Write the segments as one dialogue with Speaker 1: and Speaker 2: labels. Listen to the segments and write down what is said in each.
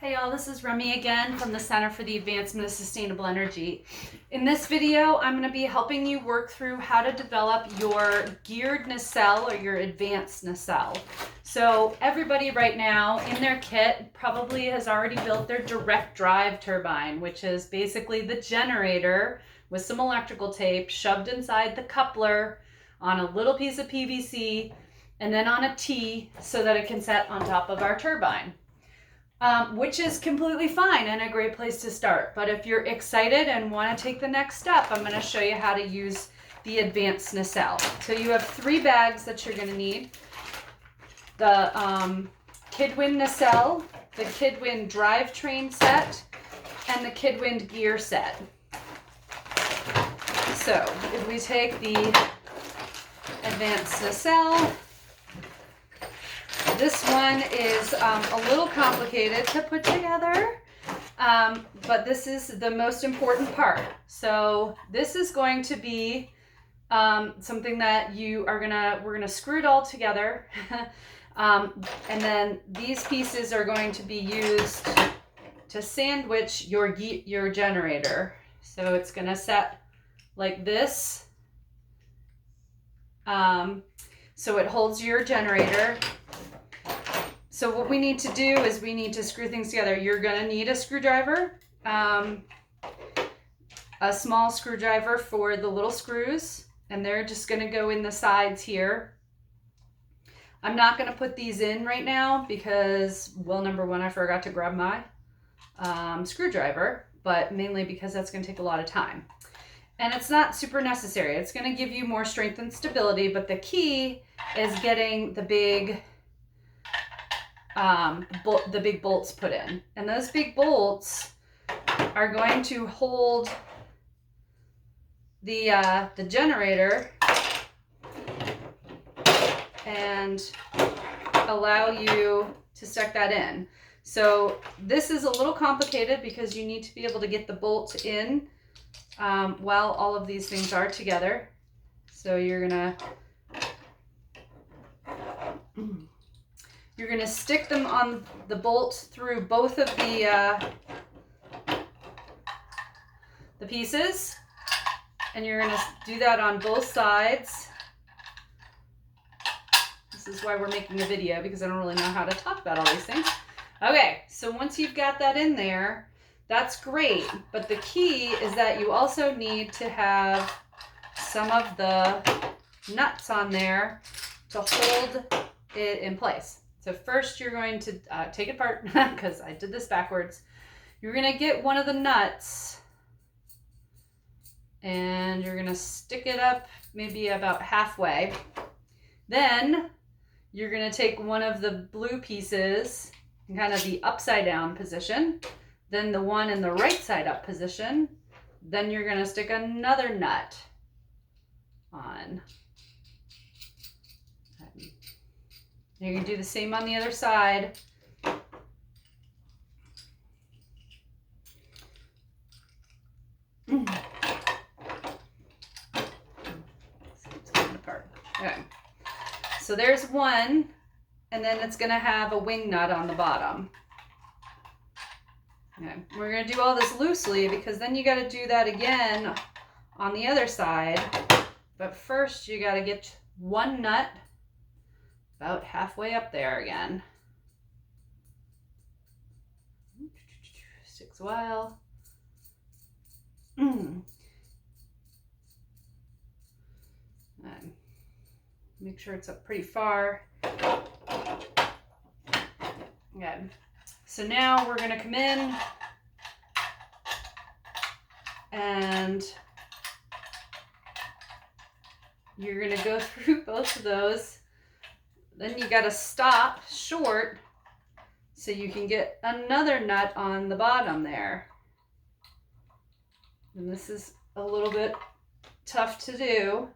Speaker 1: Hey y'all, this is Remy again from the Center for the Advancement of Sustainable Energy. In this video, I'm going to be helping you work through how to develop your geared nacelle or your advanced nacelle. So everybody right now in their kit probably has already built their direct drive turbine, which is basically the generator with some electrical tape shoved inside the coupler on a little piece of PVC and then on a T so that it can set on top of our turbine. Which is completely fine and a great place to start. But if you're excited and want to take the next step, I'm going to show you how to use the advanced nacelle. So you have 3 bags that you're going to need. The Kidwind nacelle, the Kidwind drivetrain set, and the Kidwind gear set. So if we take the advanced nacelle, this one is a little complicated to put together, but this is the most important part. So this is going to be something that we're gonna screw it all together, and then these pieces are going to be used to sandwich your generator. So it's gonna set like this, so it holds your generator. So what we need to do is we need to screw things together. You're going to need a screwdriver, a small screwdriver for the little screws, and they're just going to go in the sides here. I'm not going to put these in right now because, well, number one, I forgot to grab my screwdriver, but mainly because that's going to take a lot of time. And it's not super necessary. It's going to give you more strength and stability, but the key is getting the big bolts put in, and those big bolts are going to hold the generator and allow you to stick that in. So this is a little complicated because you need to be able to get the bolt in while all of these things are together. So you're gonna stick them on the bolt through both of the pieces, and you're gonna do that on both sides. This is why we're making a video, because I don't really know how to talk about all these things. Okay, so once you've got that in there, that's great, but the key is that you also need to have some of the nuts on there to hold it in place. So first you're going to take it apart, because I did this backwards. You're going to get one of the nuts and you're going to stick it up maybe about halfway. Then you're going to take one of the blue pieces in kind of the upside down position, then the one in the right side up position. Then you're going to stick another nut on. You can do the same on the other side. It's coming apart. Okay. So there's one, and then it's going to have a wing nut on the bottom. Okay. We're going to do all this loosely because then you got to do that again on the other side. But first you got to get one nut about halfway up there again. Sticks a while. Make sure it's up pretty far. Okay. So now we're going to come in and you're going to go through both of those. Then you got to stop short so you can get another nut on the bottom there. And this is a little bit tough to do.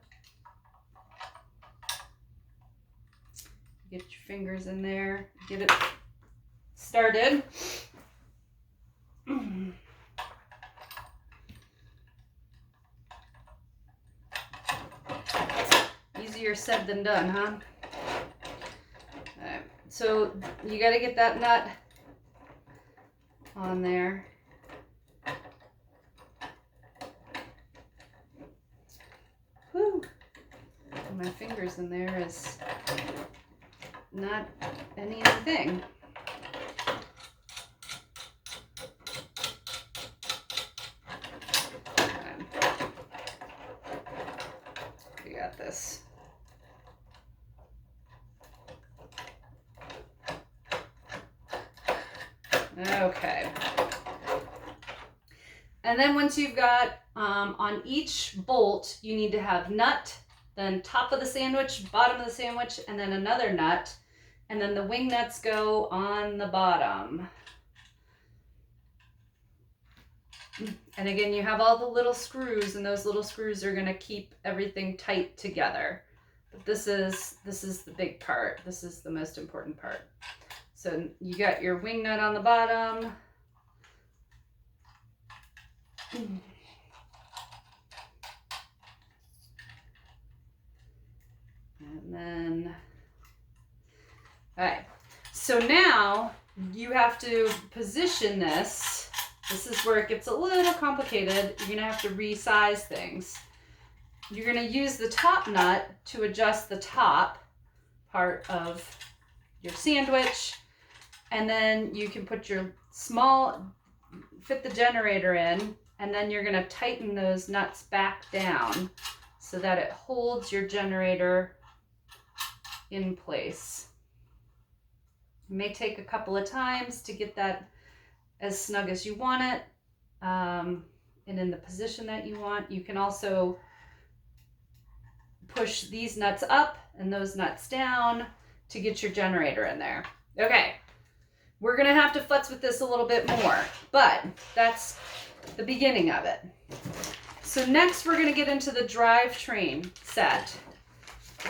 Speaker 1: Get your fingers in there, get it started. Easier said than done, huh? All right. So you got to get that nut on there. Whew. My fingers in there is not an easy thing. We got this. Okay. And then once you've got on each bolt, you need to have nut, then top of the sandwich, bottom of the sandwich, and then another nut. And then the wing nuts go on the bottom. And again, you have all the little screws, and those little screws are going to keep everything tight together. But this is the big part. This is the most important part. So you got your wing nut on the bottom. And then, all right. So now you have to position this. This is where it gets a little complicated. You're gonna have to resize things. You're gonna use the top nut to adjust the top part of your sandwich. And then you can put your fit the generator in, and then you're gonna tighten those nuts back down so that it holds your generator in place. It may take a couple of times to get that as snug as you want it, and in the position that you want. You can also push these nuts up and those nuts down to get your generator in there. Okay, we're gonna have to futz with this a little bit more, but that's the beginning of it. So next we're gonna get into the drivetrain set.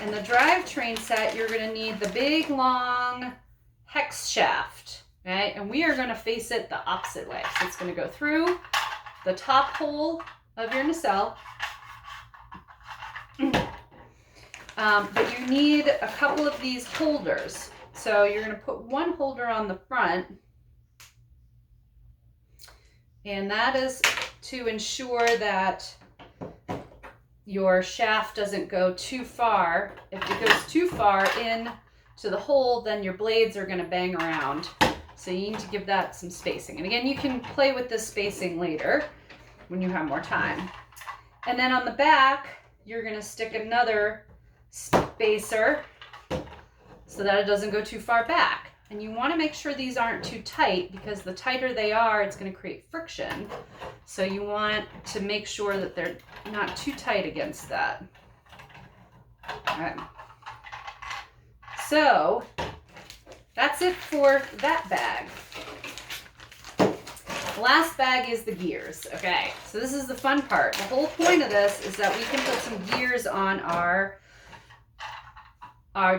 Speaker 1: In the drivetrain set, you're gonna need the big long hex shaft, right? And we are gonna face it the opposite way. So it's gonna go through the top hole of your nacelle. But you need a couple of these holders. So you're gonna put one holder on the front, and that is to ensure that your shaft doesn't go too far. If it goes too far in to the hole, then your blades are gonna bang around. So you need to give that some spacing. And again, you can play with this spacing later when you have more time. And then on the back, you're gonna stick another spacer so that it doesn't go too far back. And you wanna make sure these aren't too tight, because the tighter they are, it's gonna create friction. So you want to make sure that they're not too tight against that. All right. So that's it for that bag. The last bag is the gears. Okay, so this is the fun part. The whole point of this is that we can put some gears on our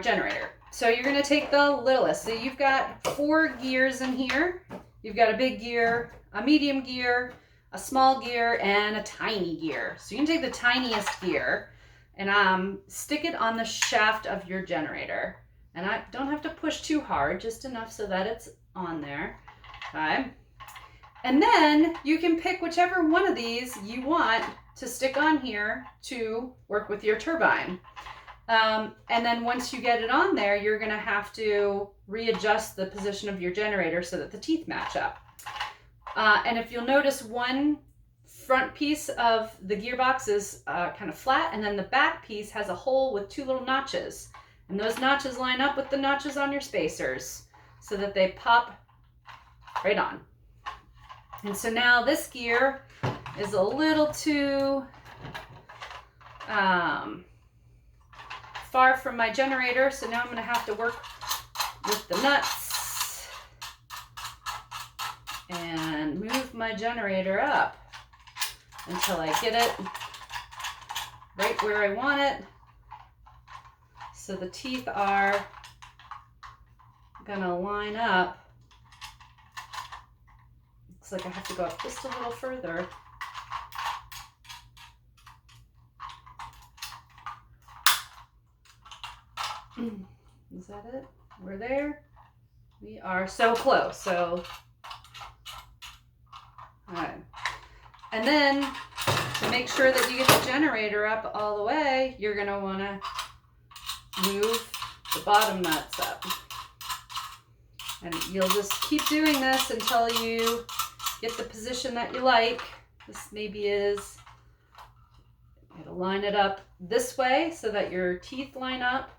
Speaker 1: generator. So you're gonna take the littlest. So you've got 4 gears in here. You've got a big gear, a medium gear, a small gear, and a tiny gear. So you can take the tiniest gear and stick it on the shaft of your generator. And I don't have to push too hard, just enough so that it's on there. Okay. And then you can pick whichever one of these you want to stick on here to work with your turbine. And then once you get it on there, you're gonna have to readjust the position of your generator so that the teeth match up. And if you'll notice, one front piece of the gearbox is kind of flat, and then the back piece has a hole with 2 little notches. And those notches line up with the notches on your spacers so that they pop right on. And so now this gear is a little too far from my generator, so now I'm gonna have to work with the nuts and move my generator up until I get it right where I want it. So the teeth are gonna line up. Looks like I have to go up just a little further. Is that it? We're there. We are so close. So All right. And then to make sure that you get the generator up all the way, you're going to want to move the bottom nuts up. And you'll just keep doing this until you get the position that you like. This maybe is, you gotta line it up this way so that your teeth line up.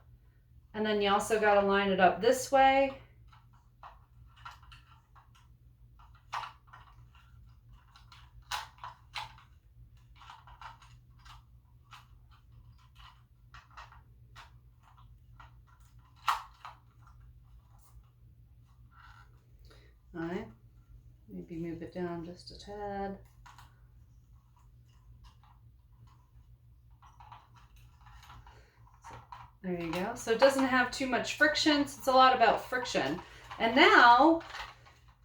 Speaker 1: And then you also gotta line it up this way. All right, maybe move it down just a tad. There you go. So it doesn't have too much friction. So it's a lot about friction. And now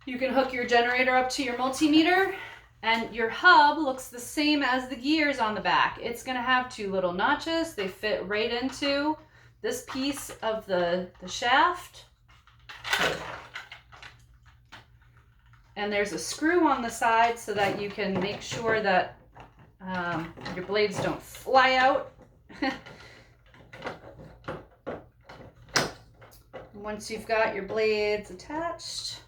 Speaker 1: you can hook your generator up to your multimeter, and your hub looks the same as the gears on the back. It's going to have two little notches. They fit right into this piece of the shaft. And there's a screw on the side so that you can make sure that your blades don't fly out. Once you've got your blades attached,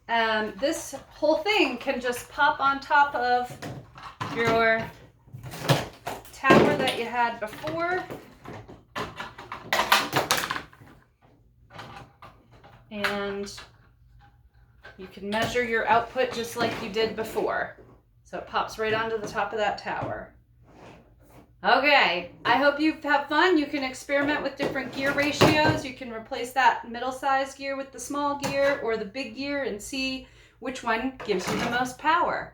Speaker 1: this whole thing can just pop on top of your tower that you had before. And you can measure your output just like you did before. So it pops right onto the top of that tower. Okay, I hope you have fun. You can experiment with different gear ratios. You can replace that middle-sized gear with the small gear or the big gear and see which one gives you the most power.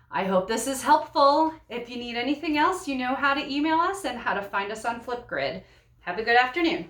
Speaker 1: I hope this is helpful. If you need anything else, you know how to email us and how to find us on Flipgrid. Have a good afternoon.